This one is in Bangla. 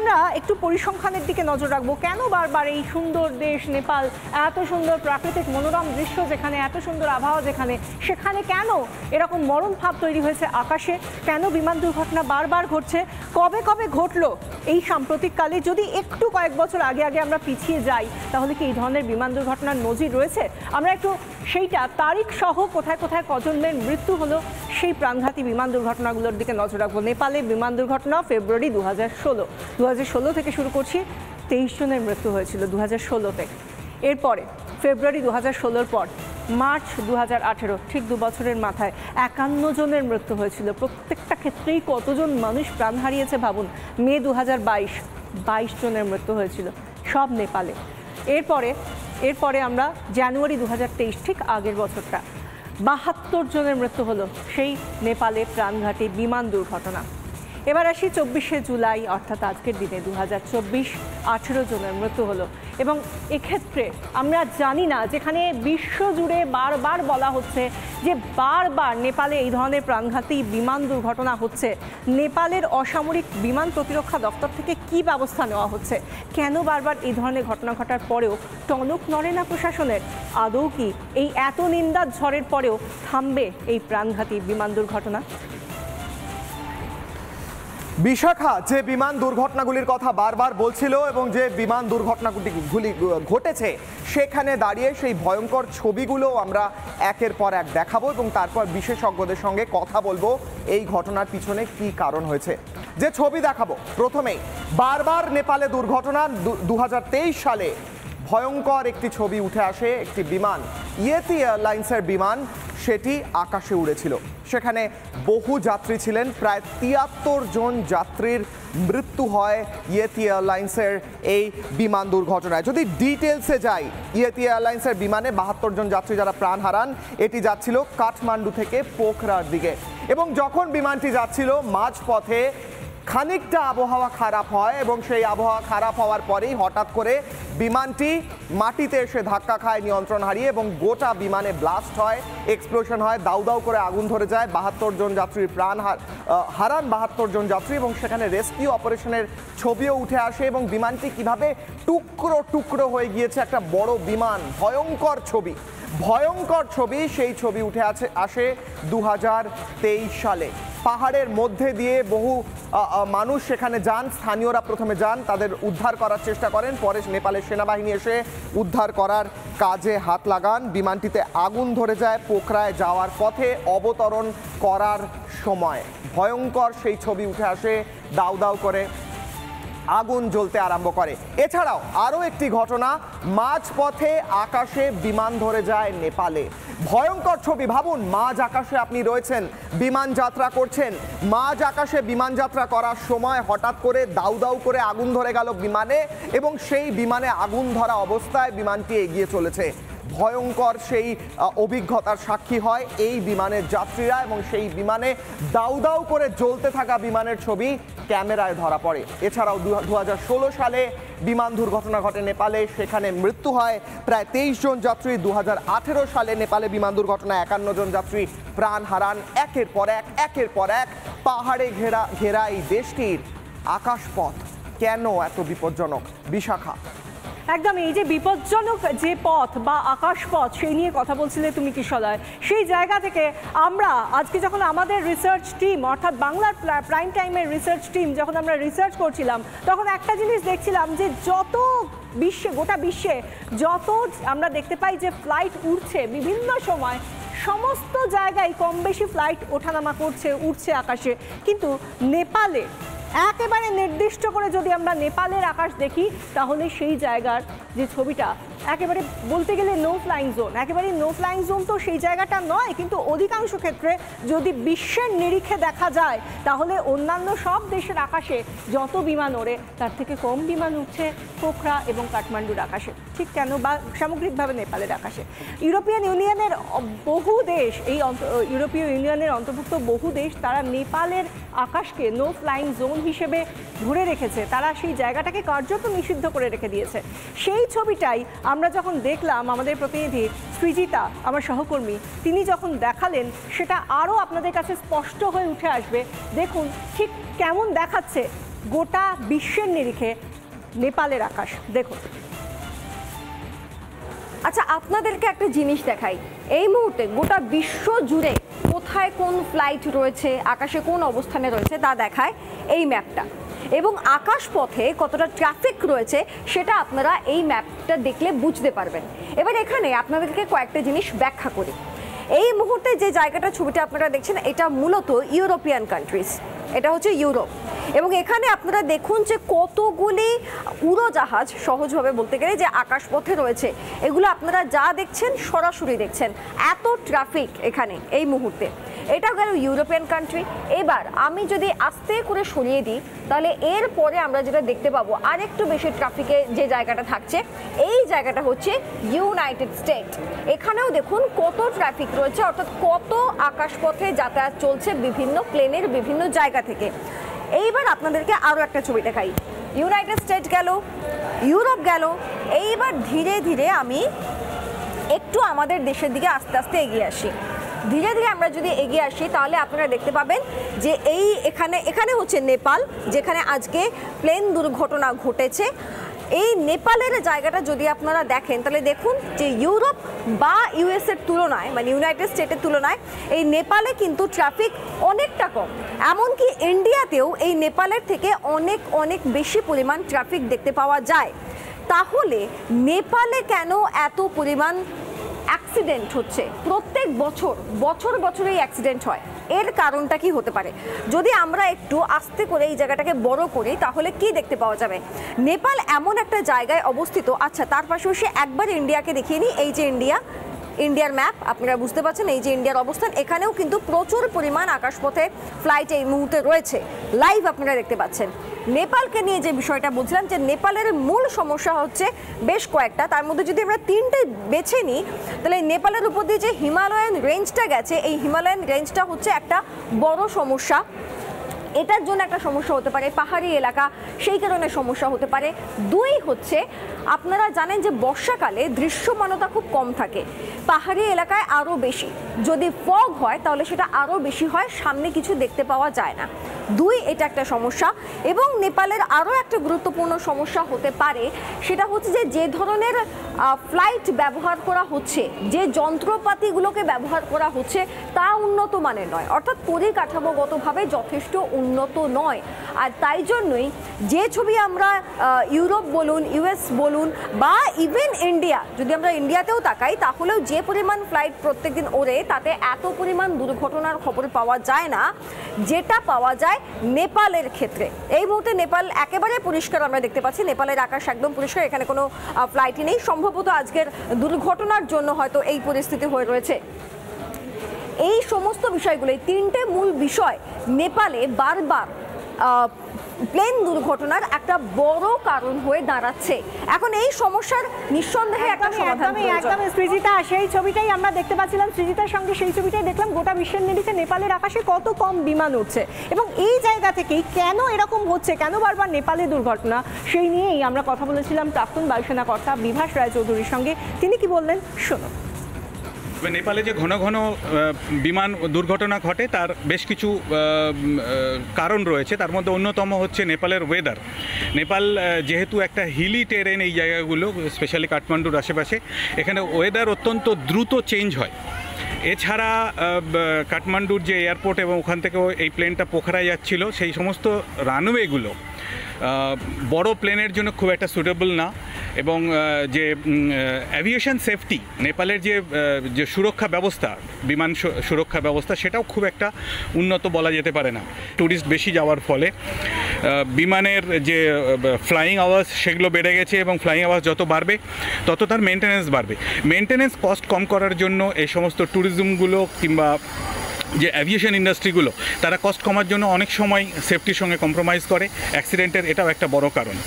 আমরা একটু পরিসংখ্যানের দিকে নজর রাখবো। কেন বারবার এই সুন্দর দেশ নেপাল, এত সুন্দর প্রাকৃতিক মনোরম দৃশ্য যেখানে, এত সুন্দর আবহাওয়া যেখানে, সেখানে কেন এরকম মরণ ভাব তৈরি হয়েছে আকাশে? কেন বিমান দুর্ঘটনা বারবার ঘটছে? কবে কবে ঘটলো এই সাম্প্রতিককালে? যদি একটু কয়েক বছর আগে আগে আমরা পিছিয়ে যাই, তাহলে কি এই ধরনের বিমান দুর্ঘটনার নজির রয়েছে? আমরা একটু সেইটা তারিখ সহ কোথায় কোথায় কজনের মৃত্যু হলো সেই প্রাণঘাতী বিমান দুর্ঘটনাগুলোর দিকে নজর রাখবো। নেপালে বিমান দুর্ঘটনা ফেব্রুয়ারি 2016 থেকে শুরু করছি। 23 জনের মৃত্যু হয়েছিল 2016-তে। এরপরে ফেব্রুয়ারি 2016-র পর মার্চ 2018, ঠিক 2 বছরের মাথায় 51 জনের মৃত্যু হয়েছিল। প্রত্যেকটা ক্ষেত্রেই কতজন মানুষ প্রাণ হারিয়েছে ভাবুন। মে 2022, 22 জনের মৃত্যু হয়েছিল, সব নেপালে। এরপরে আমরা জানুয়ারি 2023, ঠিক আগের বছরটা, 72 জনের মৃত্যু হলো সেই নেপালে প্রাণঘাতী বিমান দুর্ঘটনা। এবার আসি 24শে জুলাই, অর্থাৎ আজকের দিনে 2024, 18 জনের মৃত্যু হলো। এবং এক্ষেত্রে আমরা জানি না, যেখানে বিশ্বজুড়ে বারবার বলা হচ্ছে যে বারবার নেপালে এই ধরনের প্রাণঘাতী বিমান দুর্ঘটনা হচ্ছে, নেপালের অসামরিক বিমান প্রতিরক্ষা দপ্তর থেকে কি ব্যবস্থা নেওয়া হচ্ছে? কেন বারবার এই ধরনের ঘটনা ঘটার পরেও টনক নড়ে না প্রশাসনের? আদৌ কি এই এত নিন্দার ঝড়ের পরেও থামবে এই প্রাণঘাতী বিমান দুর্ঘটনা? বিশাখা, যে বিমান দুর্ঘটনাগুলির কথা বারবার বলছিল এবং যে বিমান দুর্ঘটনাগুলি ঘটেছে, সেখানে দাঁড়িয়ে সেই ভয়ঙ্কর ছবিগুলো আমরা একের পর এক দেখাবো এবং তারপর বিশেষজ্ঞদের সঙ্গে কথা বলবো এই ঘটনার পিছনে কি কারণ হয়েছে। যে ছবি দেখাবো প্রথমেই, বারবার নেপালে দুর্ঘটনা। 2023 সালে ভয়ঙ্কর একটি ছবি উঠে আসে। একটি বিমান, ইয়েতি এয়ারলাইন্সের বিমান, সেটি আকাশে উড়েছিল। সেখানে বহু যাত্রী ছিলেন, প্রায় 73 জন যাত্রীর মৃত্যু হয় ইয়েতি এয়ারলাইন্সের এই বিমান দুর্ঘটনায়। যদি ডিটেলসে যাই, ইয়েতি এয়ারলাইন্সের বিমানে 72 জন যাত্রী যারা প্রাণ হারান, এটি যাচ্ছিল কাঠমান্ডু থেকে পোখরার দিকে। এবং যখন বিমানটি যাচ্ছিল, মাঝপথে খানিকটা আবহাওয়া খারাপ হয় এবং সেই আবহাওয়া খারাপ হওয়ার পরেই হঠাৎ করে বিমানটি মাটিতে এসে ধাক্কা খায়, নিয়ন্ত্রণ হারিয়ে, এবং গোটা বিমানে ব্লাস্ট হয়, এক্সপ্লোশন হয়, দাউ দাউ করে আগুন ধরে যায়। 72 জন যাত্রীর প্রাণ হারান 72 জন যাত্রী, এবং সেখানে রেস্কিউ অপারেশনের ছবিও উঠে আসে এবং বিমানটি কিভাবে টুকরো টুকরো হয়ে গিয়েছে। একটা বড় বিমান, ভয়ঙ্কর ছবি। সেই ছবি উঠে আসে 2023 সালে। পাহাড়ের মধ্যে দিয়ে বহু মানুষ সেখানে যান, স্থানীয়রা প্রথমে যান, তাদের উদ্ধার করার চেষ্টা করেন। পরে নেপালের সেনাবাহিনী এসে উদ্ধার করার কাজে হাত লাগান। বিমানটিতে আগুন ধরে যায় পোখরায় যাওয়ার পথে অবতরণ করার সময়। ভয়ঙ্কর সেই ছবি উঠে আসে, দাউ দাউ করে আগুন জ্বলতে আরম্ভ করে। এছাড়াও আরও একটি ঘটনা, মাঝপথে আকাশে বিমান ধরে যায় নেপালে। ভয়ঙ্কর ছবি। ভাবুন, মাঝ আকাশে আপনি রয়েছেন, বিমান যাত্রা করছেন, মাঝ আকাশে বিমান যাত্রা করার সময় হঠাৎ করে দাউ দাউ করে আগুন ধরে গেল বিমানে, এবং সেই বিমানে আগুন ধরা অবস্থায় বিমানটি এগিয়ে চলেছে। ভয়ঙ্কর সেই অভিজ্ঞতার সাক্ষী হয় এই বিমানের যাত্রীরা, এবং সেই বিমানে দাউ দাউ করে জ্বলতে থাকা বিমানের ছবি ক্যামেরায় ধরা পড়ে। এছাড়াও 2016 সালে বিমান দুর্ঘটনা ঘটে নেপালে, সেখানে মৃত্যু হয় প্রায় 23 জন যাত্রী। 2018 সালে নেপালে বিমান দুর্ঘটনায় 51 জন যাত্রী প্রাণ হারান। একের পর এক পাহাড়ে ঘেরা এই দেশটির আকাশপথ কেন এত বিপজ্জনক? বিশাখা, একদম এই যে বিপজ্জনক যে পথ বা আকাশপথ, সেই নিয়ে কথা বলছিলে তুমি কিশলয়। সেই জায়গা থেকে আমরা আজকে যখন আমাদের রিসার্চ টিম, অর্থাৎ বাংলার প্রাইম টাইমের রিসার্চ টিম, যখন আমরা রিসার্চ করছিলাম, তখন একটা জিনিস দেখছিলাম যে গোটা বিশ্বে যত আমরা দেখতে পাই যে ফ্লাইট উড়ছে বিভিন্ন সময়, সমস্ত জায়গায় কম বেশি ফ্লাইট ওঠানামা করছে, উঠছে আকাশে। কিন্তু নেপালে একেবারে নির্দিষ্ট করে যদি আমরা নেপালের আকাশ দেখি, তাহলে সেই জায়গার যে ছবিটা একেবারে বলতে গেলে নো ফ্লাইং জোন। একেবারে নো ফ্লাইং জোন তো সেই জায়গাটা নয়, কিন্তু অধিকাংশ ক্ষেত্রে যদি বিশ্বের নিরিখে দেখা যায়, তাহলে অন্যান্য সব দেশের আকাশে যত বিমান ওড়ে, তার থেকে কম বিমান উঠছে পোখরা এবং কাঠমান্ডুর আকাশে। ঠিক কেন? বা সামগ্রিকভাবে নেপালের আকাশে। ইউরোপীয় ইউনিয়নের অন্তর্ভুক্ত বহু দেশ তারা নেপালের আকাশকে নো ফ্লাইং জোন হিসেবে ধরে রেখেছে। তারা সেই জায়গাটাকে কার্যত নিষিদ্ধ করে রেখে দিয়েছে। সেই ছবিটাই আমরা যখন দেখলাম, আমাদের প্রতিনিধি সৃজিতা, আমার সহকর্মী, তিনি যখন দেখালেন, সেটা আরও আপনাদের কাছে স্পষ্ট হয়ে উঠে আসবে। দেখুন ঠিক কেমন দেখাচ্ছে গোটা বিশ্বের নিরিখে নেপালের আকাশ দেখুন। আচ্ছা, আপনাদেরকে একটা জিনিস দেখাই, এই মুহূর্তে গোটা বিশ্ব জুড়ে কোথায় কোন ফ্লাইট রয়েছে, আকাশে কোন অবস্থানে রয়েছে তা দেখায় এই ম্যাপটা, এবং আকাশপথে কতটা ট্রাফিক রয়েছে সেটা আপনারা এই ম্যাপটা দেখলে বুঝতে পারবেন। এবার এখানে আপনাদেরকে কয়েকটা জিনিস ব্যাখ্যা করি। এই মুহূর্তে যে জায়গাটা ছবিটা আপনারা দেখছেন এটা মূলত ইউরোপিয়ান কান্ট্রিজ, এটা হচ্ছে ইউরোপ, এবং এখানে আপনারা দেখুন যে কতগুলি উড়োজাহাজ, সহজভাবে বলতে গেলে যে আকাশপথে রয়েছে, এগুলো আপনারা যা দেখছেন সরাসরি দেখছেন, এত ট্রাফিক এখানে এই মুহূর্তে। এটা গেল ইউরোপিয়ান কান্ট্রি। এবার আমি যদি আস্তে করে সরিয়ে দিই তাহলে এরপরে আমরা যেটা দেখতে পাবো আরেকটু বেশি ট্রাফিকে যে জায়গাটা থাকছে, এই জায়গাটা হচ্ছে ইউনাইটেড স্টেট। এখানেও দেখুন কত ট্রাফিক রয়েছে, অর্থাৎ কত আকাশপথে যাতায়াত চলছে বিভিন্ন প্লেনের বিভিন্ন জায়গা থেকে। এইবার আপনাদেরকে আরও একটা ছবি দেখাই, ইউনাইটেড স্টেট গেল, ইউরোপ গেল, এইবার ধীরে ধীরে আমি একটু আমাদের দেশের দিকে আস্তে আস্তে এগিয়ে আসি। ধীরে ধীরে আমরা যদি এগিয়ে আসি তাহলে আপনারা দেখতে পাবেন যে এখানে হচ্ছে নেপাল, যেখানে আজকে প্লেন দুর্ঘটনা ঘটেছে। এই নেপালের জায়গাটা যদি আপনারা দেখেন তাহলে দেখুন যে ইউরোপ বা ইউএসের তুলনায়, মানে ইউনাইটেড স্টেটের তুলনায় এই নেপালে কিন্তু ট্রাফিক অনেকটা কম। এমনকি ইন্ডিয়াতেও এই নেপালের থেকে অনেক অনেক বেশি পরিমাণ ট্রাফিক দেখতে পাওয়া যায়। তাহলে নেপালে কেন এত পরিমাণ অ্যাক্সিডেন্ট হচ্ছে? প্রত্যেক বছর এই অ্যাক্সিডেন্ট হয়, এর কারণটা কি হতে পারে? যদি আমরা একটু আস্তে করে এই জায়গাটাকে বড় করি তাহলে কি দেখতে পাওয়া যাবে? নেপাল এমন একটা জায়গায় অবস্থিত। আচ্ছা, তার পাশাপাশি একবার ইন্ডিয়াকে দেখিয়ে নিই। এই যে ইন্ডিয়ার ম্যাপ আপনারা বুঝতে পারছেন, এই যে ইন্ডিয়ার অবস্থান, এখানেও কিন্তু প্রচুর পরিমাণ আকাশপথে ফ্লাইট এই মুহূর্তে রয়েছে, লাইভ আপনারা দেখতে পাচ্ছেন। নেপালকে নিয়ে যে বিষয়টা বলছিলাম যে নেপালের মূল সমস্যা হচ্ছে বেশ কয়েকটা, তার মধ্যে যদি আমরা তিনটে বেছে নিই তাহলে নেপালের উপর দিয়ে যে হিমালয়ান রেঞ্জটা গেছে, এই হিমালয়ান রেঞ্জটা হচ্ছে একটা বড় সমস্যা। এটার জন্য একটা সমস্যা হতে পারে, পাহাড়ি এলাকা সেই কারণে সমস্যা হতে পারে। দুই হচ্ছে আপনারা জানেন যে বর্ষাকালে দৃশ্যমানতা খুব কম থাকে, পাহাড়ি এলাকায় আরও বেশি। যদি ফগ হয় তাহলে সেটা আরও বেশি হয়, সামনে কিছু দেখতে পাওয়া যায় না। এটা একটা সমস্যা। এবং নেপালের আরও একটা গুরুত্বপূর্ণ সমস্যা হতে পারে, সেটা হচ্ছে যে ধরনের ফ্লাইট ব্যবহার করা হচ্ছে, যে যন্ত্রপাতিগুলোকে ব্যবহার করা হচ্ছে তা উন্নত মানের নয়, অর্থাৎ পরিকাঠামোগতভাবে যথেষ্ট উন্নত নয়। আর তাই জন্যই যে ছবি আমরা ইউরোপ বলুন, ইউএস বলুন, বা ইভেন ইন্ডিয়া, যদি আমরা ইন্ডিয়াতেও তাকাই তাহলেও যে পরিমাণ ফ্লাইট প্রত্যেকদিন ওড়ে তাতে এত পরিমাণ দুর্ঘটনার খবর পাওয়া যায় না যেটা পাওয়া যায় নেপালের ক্ষেত্রে। এই মুহূর্তে নেপাল একেবারে পরিষ্কার আমরা দেখতে পাচ্ছি, নেপালের আকাশ একদম পরিষ্কার, এখানে কোনো ফ্লাইটই নেই। সম্ভবত আজকের দুর্ঘটনার জন্য হয়তো এই পরিস্থিতি হয়ে রয়েছে। এই সমস্ত বিষয়গুলো, তিনটে মূল বিষয় নেপালে বারবার প্লেন দুর্ঘটনার একটা বড় কারণ হয়ে দাঁড়াচ্ছে। এখন এই সমস্যার নিঃসন্দেহে একটা সমাধান একদম সৃজিতা, সেই ছবিটাই আমরা দেখতে পাচ্ছিলাম, সৃজিতার সঙ্গে সেই ছবিটাই দেখলাম, গোটা বিশ্বের নিরিখে নেপালের আকাশে কত কম বিমান উঠছে এবং এই জায়গা থেকেই কেন এরকম হচ্ছে, কেন বারবার নেপালে দুর্ঘটনা, সেই নিয়েই আমরা কথা বলেছিলাম প্রাক্তন বায়ুসেনা কর্তা বিভাস রায়চৌধুরীর সঙ্গে। তিনি কি বললেন শোনো। নেপালে যে ঘন ঘন বিমান দুর্ঘটনা ঘটে তার বেশ কিছু কারণ রয়েছে, তার মধ্যে অন্যতম হচ্ছে নেপালের ওয়েদার। নেপাল যেহেতু একটা হিলি টেরেন, এই জায়গাগুলো স্পেশালি কাঠমান্ডুর আশেপাশে, এখানে ওয়েদার অত্যন্ত দ্রুত চেঞ্জ হয়। এছাড়া কাঠমান্ডুর যে এয়ারপোর্ট এবং ওখান থেকেও এই প্লেনটা পোখরায় যাচ্ছিল, সেই সমস্ত রানওয়েগুলো বড় প্লেনের জন্য খুব একটা সুটেবল না। এবং যে অ্যাভিয়েশন সেফটি, নেপালের যে সুরক্ষা ব্যবস্থা, বিমান সুরক্ষা ব্যবস্থা, সেটাও খুব একটা উন্নত বলা যেতে পারে না। ট্যুরিস্ট বেশি যাওয়ার ফলে বিমানের যে ফ্লাইং আওয়ার্স সেগুলো বেড়ে গেছে, এবং ফ্লাইং আওয়ার্স যত বাড়বে তত তার মেনটেন্যান্স বাড়বে। মেনটেন্যান্স কস্ট কম করার জন্য এই সমস্ত ট্যুরিজমগুলো কিংবা যে অ্যাভিয়েশন ইন্ডাস্ট্রিগুলো, তারা কস্ট কমার জন্য অনেক সময় সেফটির সঙ্গে কম্প্রোমাইজ করে। অ্যাক্সিডেন্টের এটাও একটা বড় কারণ।